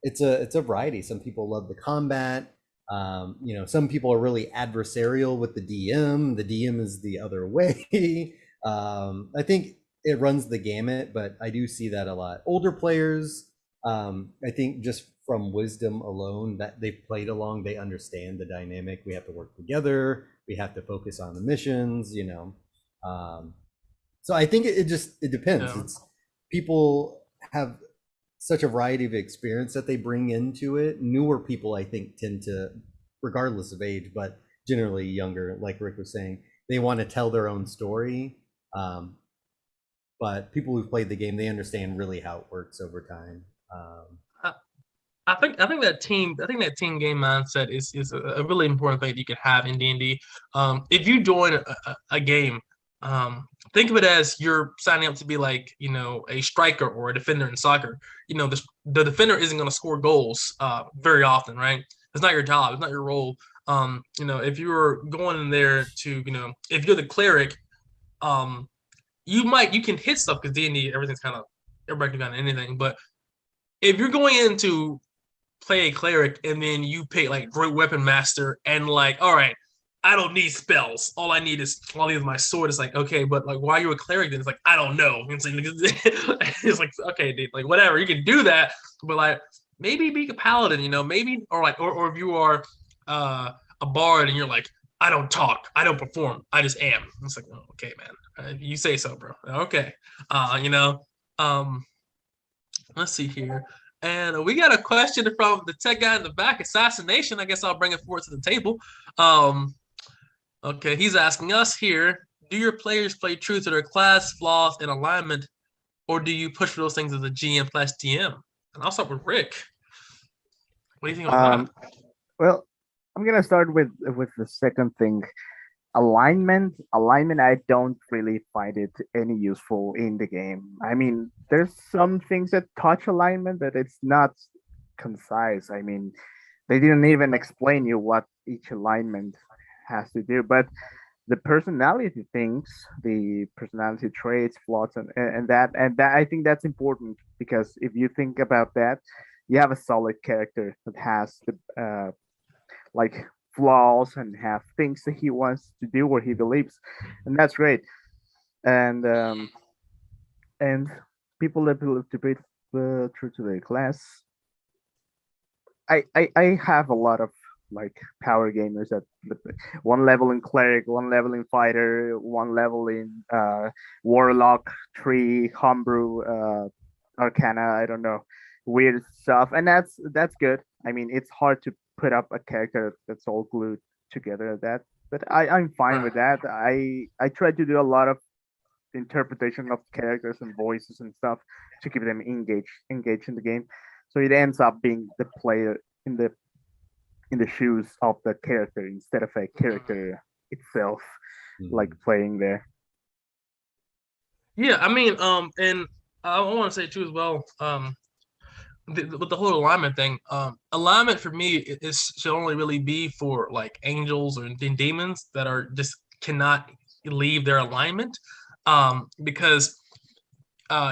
S4: it's a variety. Some people love the combat. Some people are really adversarial with the DM. The DM is the other way. I think it runs the gamut, but I do see that a lot. Older players, I think just from wisdom alone that they've played along, they understand the dynamic. We have to work together. We have to focus on the missions, So I think it depends.
S2: Yeah.
S4: It's people have such a variety of experience that they bring into it. Newer people, I think, tend to, regardless of age, but generally younger, like Rick was saying, they want to tell their own story. But people who've played the game, they understand really how it works over time.
S2: that team game mindset is a really important thing that you can have in D&D. If you join a game, think of it as you're signing up to be like, a striker or a defender in soccer. The defender isn't going to score goals very often, right? It's not your job. It's not your role. If you're going in there to, if you're the cleric, um, you can hit stuff because D&D, everything's kind of, everybody can kind of anything. But if you're going in to play a cleric and then you pick like great weapon master and like, all right, I don't need spells. All I need is my sword. It's like, okay, but like, why are you a cleric then? It's like, I don't know. It's like, okay, dude, like whatever, you can do that, but like maybe be a paladin, maybe, or like, or if you are a bard and you're like, I don't talk, I don't perform, I just am. It's like, oh, okay, man, you say so, bro. Okay, um, let's see here. And we got a question from the tech guy in the back, Assassination. I guess I'll bring it forward to the table. Okay, he's asking us here, do your players play true to their class, flaws, and alignment, or do you push for those things as a GM/DM? And I'll start with Rick. What do you think about that?
S3: Well, I'm gonna start with the second thing. Alignment, I don't really find it any useful in the game. I mean, there's some things that touch alignment, but it's not concise. I mean, they didn't even explain you what each alignment has to do. But the personality things, the personality traits, flaws, and that I think that's important, because if you think about that, you have a solid character that has the like flaws and have things that he wants to do or he believes, and that's great. And people that believe to be true to their class. I have a lot of like power gamers that one level in cleric, one level in fighter, one level in warlock, tree, homebrew, arcana. I don't know, weird stuff, and that's good. I mean, it's hard to put up a character that's all glued together. But I'm fine with that. I try to do a lot of interpretation of characters and voices and stuff to keep them engaged in the game. So it ends up being the player in the shoes of the character instead of a character itself, like playing there.
S2: Yeah, I mean, and I want to say too as well, with the whole alignment thing, alignment for me should only really be for like angels or demons that are just cannot leave their alignment, because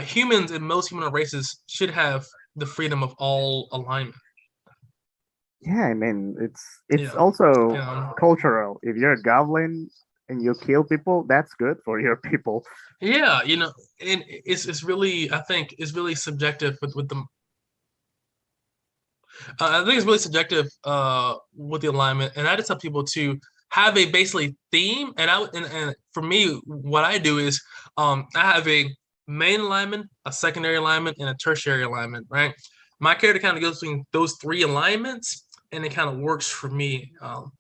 S2: humans and most human races should have the freedom of all alignment.
S3: Yeah, I mean, it's also cultural. If you're a goblin and you kill people, that's good for your people.
S2: Yeah, and it's really, I think it's really subjective with the. I think it's really subjective with the alignment, and I just tell people to have a basically theme. And for me, what I do is I have a main alignment, a secondary alignment, and a tertiary alignment. Right, my character kind of goes between those three alignments, and it kind of works for me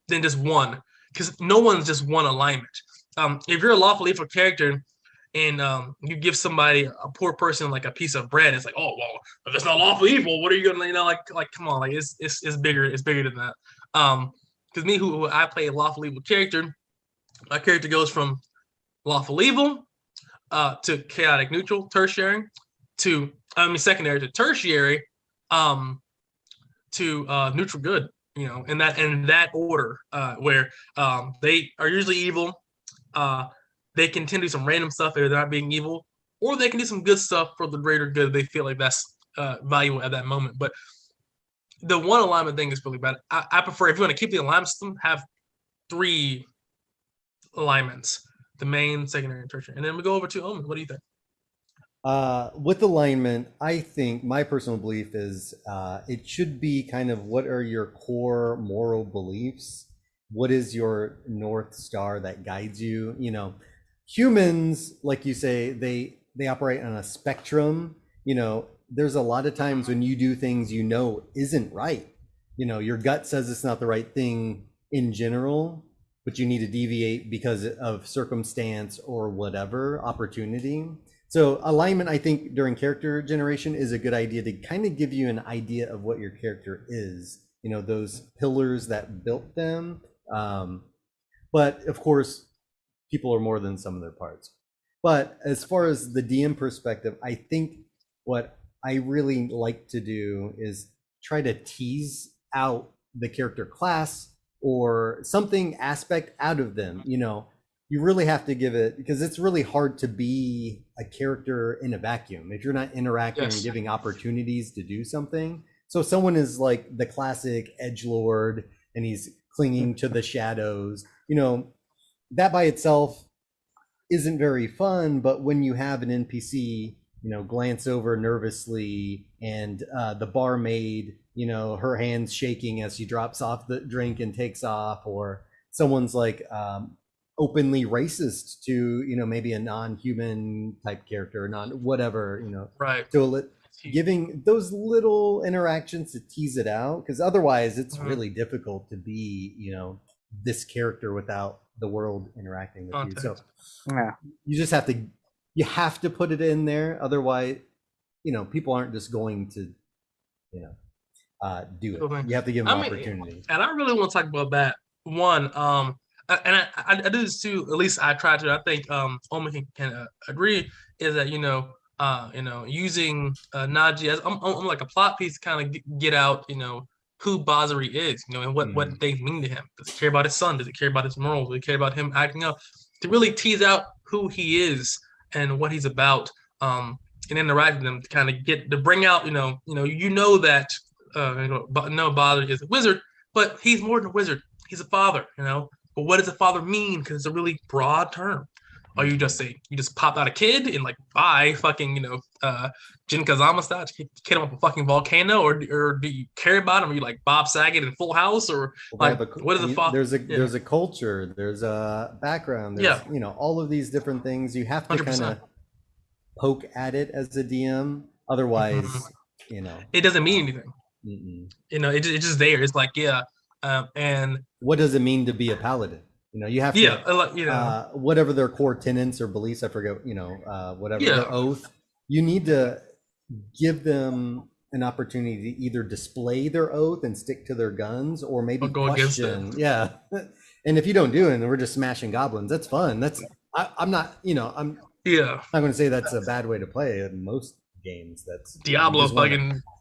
S2: than just one, because no one's just one alignment. If you're a lawful evil character and you give somebody, a poor person, like a piece of bread, it's like, oh well, if it's not lawful evil, what are you gonna, like come on, like it's bigger than that. Because me, who I play a lawful evil character, my character goes from lawful evil to chaotic neutral, tertiary to secondary to tertiary, to neutral good, in that order, where they are usually evil. They can tend to do some random stuff if they're not being evil, or they can do some good stuff for the greater good if they feel like that's valuable at that moment. But the one alignment thing is really bad. I prefer, if you want to keep the alignment system, have 3 alignments: the main, secondary, and tertiary. And then we go over to Omen. What do you think?
S4: With alignment, I think my personal belief is it should be kind of, what are your core moral beliefs? What is your North Star that guides you? Humans, like you say, they operate on a spectrum. There's a lot of times when you do things isn't right. Your gut says it's not the right thing in general, but you need to deviate because of circumstance or whatever opportunity. So alignment, I think, during character generation is a good idea to kind of give you an idea of what your character is. You know, those pillars that built them. But of course, people are more than some of their parts. But as far as the DM perspective, I think what I really like to do is try to tease out the character class or something aspect out of them. You know, you really have to give it, because it's really hard to be a character in a vacuum if you're not interacting and giving opportunities to do something. So someone is like the classic edgelord and he's clinging to the shadows, you know, that by itself isn't very fun. But when you have an NPC, you know, glance over nervously and the barmaid, you know, her hands shaking as she drops off the drink and takes off, or someone's like openly racist to, you know, maybe a non-human type character, whatever, you know,
S2: right.
S4: So giving those little interactions to tease it out, because otherwise it's really difficult to be, you know, this character without the world interacting with you. So you just have to put it in there. Otherwise, you know, people aren't just going to, you know, do it. You have to give them opportunity.
S2: And I really want to talk about that. One, and I do this too. At least I try to. I think Oma can agree. Is that you know using Naji as I'm like a plot piece to kind of get out, you know, who Basri is, you know, and what things mean to him. Does he care about his son? Does he care about his morals? Does he care about him acting up? To really tease out who he is and what he's about, and interact with them to kind of bring out, you know that Basri is a wizard, but he's more than a wizard. He's a father, you know. But what does a father mean? Because it's a really broad term. Or you just popped out a kid and like bye fucking, you know, Jin Kazama style, kid him up a fucking volcano, or do you care about him? Are you like Bob Saget in Full House, or like what is a father?
S4: There's a culture, there's a background, there's you know, all of these different things. You have to kind of poke at it as a DM, otherwise, you know,
S2: it doesn't mean anything. You know, it's just there. It's like and
S4: what does it mean to be a paladin? You know, you have to, whatever their core tenets or beliefs, I forget, you know, whatever their oath, you need to give them an opportunity to either display their oath and stick to their guns, or maybe question. Yeah. And if you don't do it and we're just smashing goblins, that's fun. I'm not, you know, I'm not going to say that's a bad way to play in most games. That's
S2: Diablo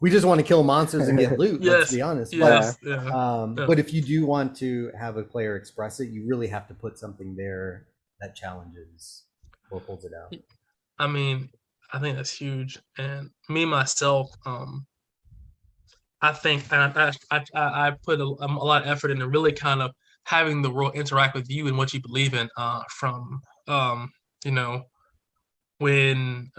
S4: we just want to kill monsters and get loot. Let's be honest. But if you do want to have a player express it, you really have to put something there that challenges or pulls it out.
S2: I mean, I think that's huge. And me myself, I think, and I put a lot of effort into really kind of having the world interact with you and what you believe in. From you know, when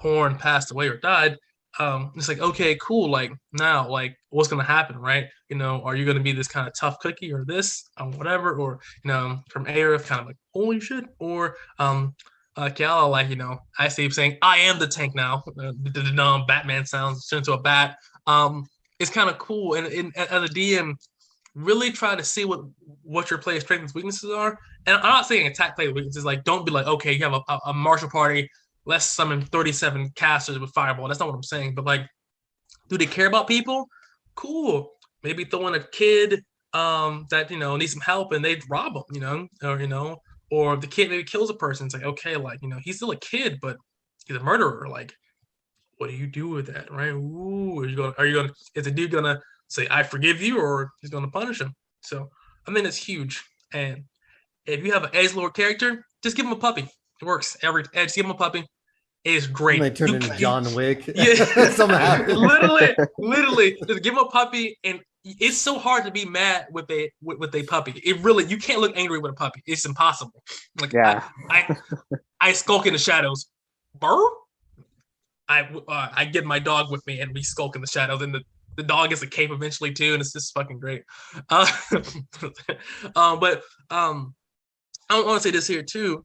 S2: Horn passed away or died, it's like, okay, cool. Like now, like what's gonna happen, right? You know, are you gonna be this kind of tough cookie or this or whatever, or you know, from Aerith kind of like holy shit, or Kiala, like, you know, I see him saying, I am the tank now. The Batman sounds turned into a bat. It's kind of cool, and as a DM, really try to see what your player's strengths and weaknesses are. And I'm not saying attack player weaknesses. Like, don't be like, okay, you have a martial party, let's summon 37 casters with fireball. That's not what I'm saying. But like, do they care about people? Cool. Maybe throw in a kid that, you know, needs some help and they rob them, you know, or the kid maybe kills a person. It's like, okay, like, you know, he's still a kid, but he's a murderer. Like, what do you do with that, right? Ooh, is the dude gonna say, I forgive you, or he's gonna punish him? So I mean, it's huge. And if you have an edgelord character, just give him a puppy. It works. Just give him a puppy. It is great.
S4: They turn into John Wick.
S2: Yeah. literally, just give him a puppy, and it's so hard to be mad with a puppy. It really, you can't look angry with a puppy. It's impossible. Like, I skulk in the shadows. Burr? I get my dog with me and we skulk in the shadows, and the dog gets a cape eventually too, and it's just fucking great. But I want to say this here too.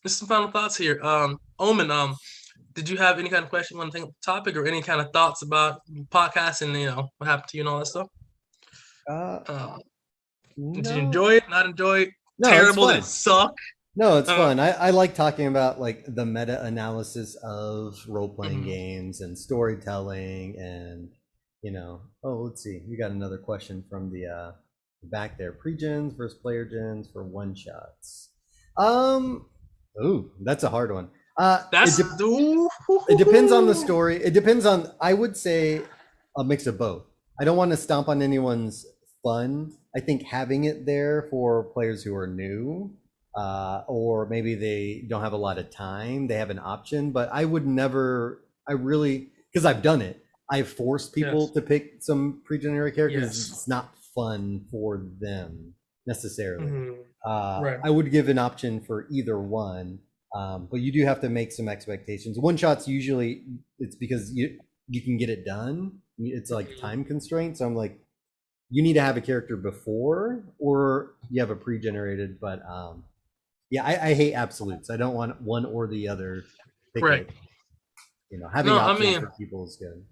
S2: Just some final thoughts here. Omen, did you have any kind of question you want to take up the topic, or any kind of thoughts about podcasting, you know, what happened to you and all that stuff? Did you enjoy it? Not enjoy it? No, terrible? Did it suck?
S4: No, it's
S2: Uh,
S4: fun. I like talking about like the meta analysis of role playing
S2: mhm.
S4: games and storytelling and oh, let's see. We got another question from the back there. Pre-gens versus player gens for one shots. Um ooh, that's a hard one.
S2: That's ooh, hoo,
S4: It
S2: hoo,
S4: depends on the
S2: hoo.
S4: story. It depends on, I would say, a mix of both. I don't want to stomp on anyone's fun. I think having it there for players who are new, or maybe they don't have a lot of time, they have an option. But I would never, I really, because I've done it, I've forced people
S2: Yes,
S4: to pick some pre-generated characters.
S2: yes.
S4: It's not fun for them necessarily.
S2: Mhm. Right.
S4: I would give an option for either one, but you do have to make some expectations. One shots usually it's because you can get it done. It's like
S2: Mhm.
S4: time constraint. So I'm like, you need to have a character before, or you have a pre-generated. But yeah, I hate absolutes. I don't want one or the other. Pick
S2: Right.
S4: it. Having
S2: No,
S4: options for people is good.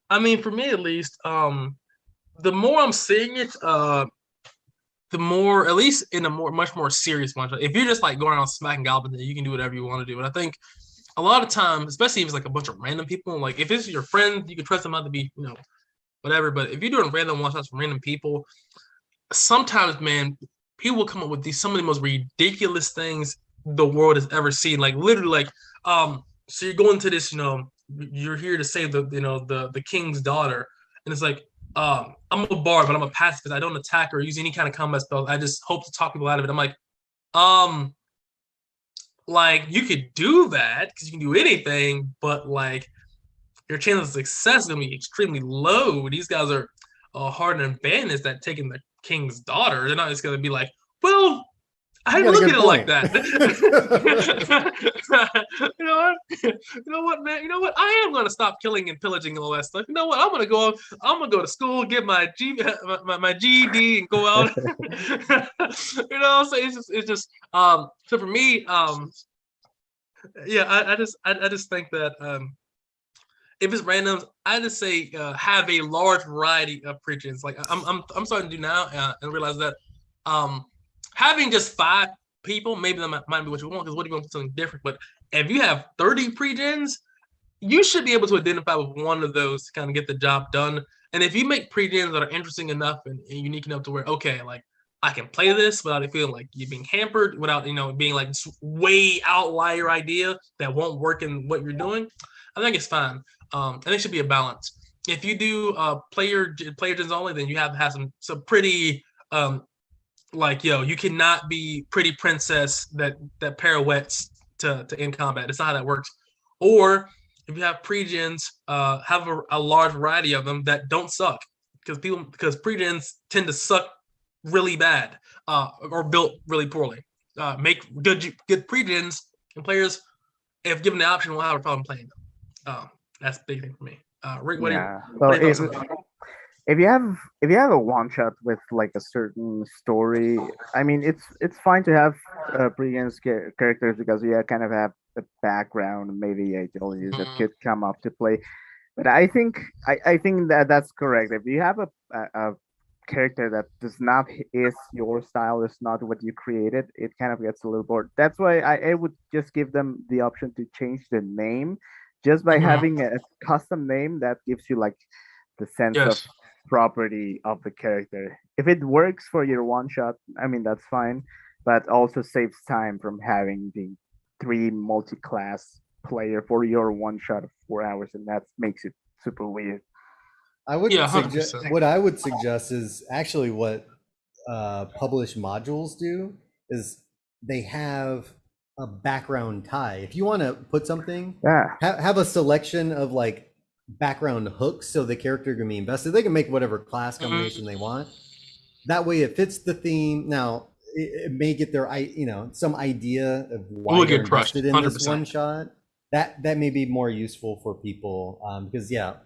S2: I mean, for me at least, the more I'm seeing it, the more, at least in a much more serious one. If you're just like going around smacking goblins, then you can do whatever you want to do. But I think a lot of times, especially if it's like a bunch of random people, like if it's your friend, you can trust them not to be, whatever. But if you're doing random one shots from random people, sometimes, man, people will come up with some of the most ridiculous things the world has ever seen. Like literally, like, so you're going to this, you're here to save the king's daughter, and it's like, I'm a bard, but I'm a pacifist. I don't attack or use any kind of combat spells. I just hope to talk people out of it. I'm um, like you could do that because you can do anything, but like your chance of success is gonna be extremely low. These guys are hardened bandits that taking the king's daughter. They're not just gonna be like, well, I
S4: You
S2: didn't
S4: got a
S2: look at
S4: good
S2: it like
S4: point.
S2: that. you know what? You know what, man? You know what? I am gonna stop killing and pillaging and all that stuff. You know what? I'm gonna go to school, get my GED, and go out. So it's just so for me, yeah, I just think that if it's random, I just say have a large variety of preachings. Like I'm starting to do now, and realize that um, having just 5 people, maybe that might be what you want, because what if you want something different? But if you have 30 pregens, you should be able to identify with one of those to kind of get the job done. And if you make pregens that are interesting enough and unique enough to where, okay, like I can play this without it feeling like you're being hampered, without being like this way outlier idea that won't work in what you're doing, I think it's fine. And it should be a balance. If you do player gens only, then you have to have some pretty like you cannot be pretty princess that pirouettes to end combat. It's not how that works. Or if you have pre-gens, have a large variety of them that don't suck, because pre-gens tend to suck really bad, or built really poorly. Make good pre-gens, and players, if given the option, will have a problem playing them. That's a big thing for me. Rick, what are your
S3: Yeah.
S2: what
S3: So
S2: are your thoughts on that?
S3: if you have a one shot with like a certain story, I mean it's fine to have previous characters because you kind of have a background, maybe ideologies that
S2: Mhm.
S3: could come up to play. But I think that that's correct. If you have a character that does not is your style, is not what you created, it kind of gets a little bored. That's why I would just give them the option to change the name. Just by
S2: Mhm.
S3: having a custom name, that gives you like the sense of
S2: Yes.
S3: property of the character. If it works for your one shot, I mean that's fine, but also saves time from having the 3 multi-class player for your one shot of 4 hours, and that makes it super weird.
S4: I would
S2: Yeah,
S4: suggest
S2: 100%.
S4: what I would suggest is actually what published modules do is they have a background tie. If you want to put something,
S3: Yeah,
S4: have a selection of like background hooks so the character can be invested. They can make whatever class combination they want. That way it fits the theme. Now it may get their some idea of why
S2: We'll
S4: they're
S2: get crushed,
S4: invested in this
S2: 100%.
S4: one shot. That may be more useful for people because yeah,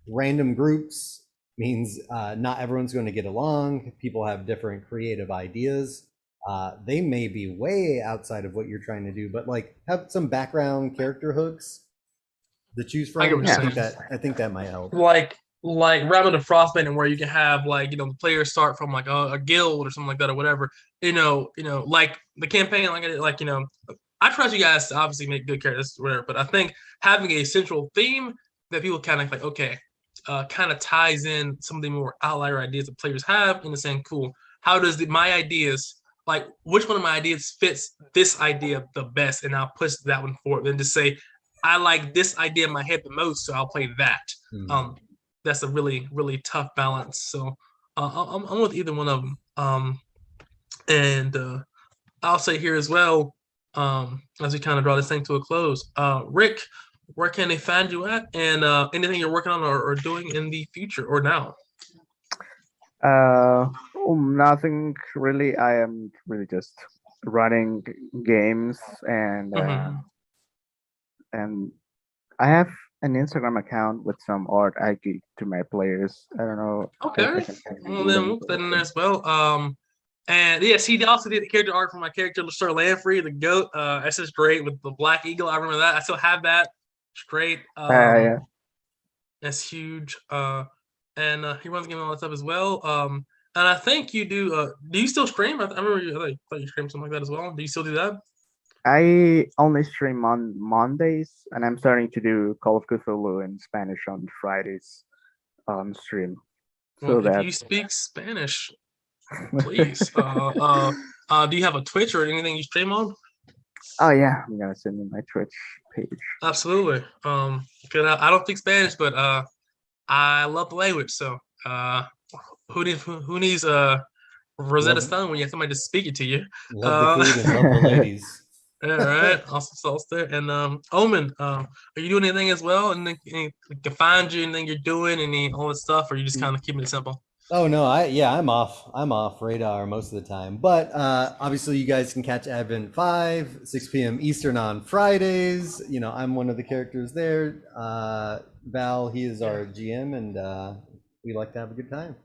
S4: random groups means not everyone's going to get along. People have different creative ideas. They may be way outside of what you're trying to do, but like have some background character hooks to choose
S2: I get what
S4: from.
S2: you're
S3: yeah,
S2: saying.
S4: I think that might help.
S2: Like like Realm of the Frostband, where you can have like the players start from like a guild or something like that or whatever. Like the campaign, I trust you guys to obviously make good characters, whatever. But I think having a central theme that people kind of like, okay, kind of ties in some of the more outlier ideas that players have, and saying, cool, how does my ideas, like which one of my ideas fits this idea the best, and I'll push that one forward. Then to say, I like this idea in my head the most, so I'll play that. That's a really really tough balance. So I'm with either one of them. And I'll say here as well, as we kind of draw this thing to a close, Rick, where can they find you at, and anything you're working on or doing in the future or now?
S3: Nothing really. I am really just running games, and I have an Instagram account with some art I give to my players. I don't know.
S2: Okay. Well, then we'll put that in there as well. And yes, he also did the character art for my character, Sir Lanfrey, the goat. That's just great with the black eagle. I remember that. I still have that. It's great.
S3: Yeah.
S2: That's huge. And he runs the game all that stuff as well. And I think you do. Do you still stream? I remember I thought you streamed something like that as well. Do you still do that?
S3: I only stream on Mondays, and I'm starting to do Call of Cthulhu in Spanish on Fridays on stream.
S2: Well, if you speak Spanish, please. Do you have a Twitch or anything you stream on?
S3: Oh yeah, I'm gonna send you my Twitch page.
S2: Absolutely. Cause I don't speak Spanish, but I love the language. So who needs Rosetta Stone when you have somebody to speak it to you?
S4: Love the food and love the ladies.
S2: All right, awesome sauce there. And Omen, are you doing anything as well? And can find you anything you're doing, all that stuff, or are you just kind of keeping it simple?
S4: Oh no, I'm off radar most of the time. But obviously you guys can catch Advent 5, 6 p.m. Eastern on Fridays. I'm one of the characters there. Val, he is our GM, and we like to have a good time.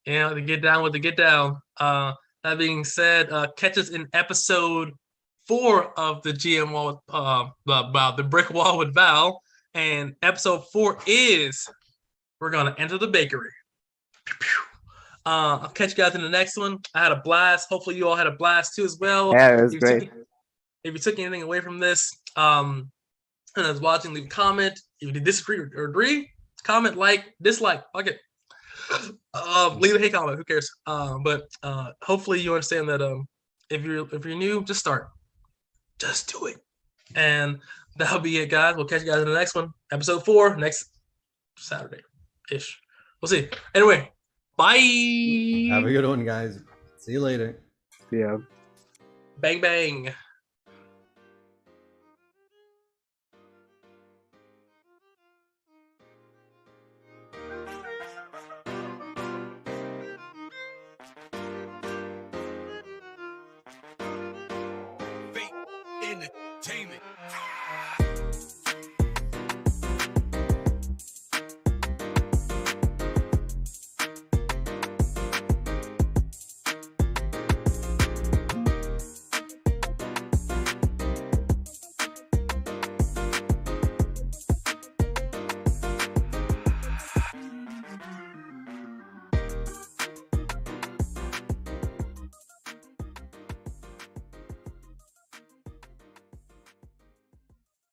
S2: Yeah, to get down with the get down. That being said, catch us in episode 4 of the GM wall, the brick wall with Val, and episode 4 is we're gonna enter the bakery. I'll catch you guys in the next one. I had a blast. Hopefully you all had a blast too as well.
S3: Yeah, it was great.
S2: If you took anything away from this, and I was watching, leave a comment. If you disagree or agree, comment, like, dislike, fuck it. Leave a hate comment. Who cares? But hopefully you understand that if you're new, just start. Just do it. And that'll be it, guys. We'll catch you guys in the next one. Episode 4, next Saturday-ish. We'll see. Anyway, bye.
S4: Have a good one, guys. See you later.
S3: Yeah.
S2: Bang, bang.
S1: Entertainment.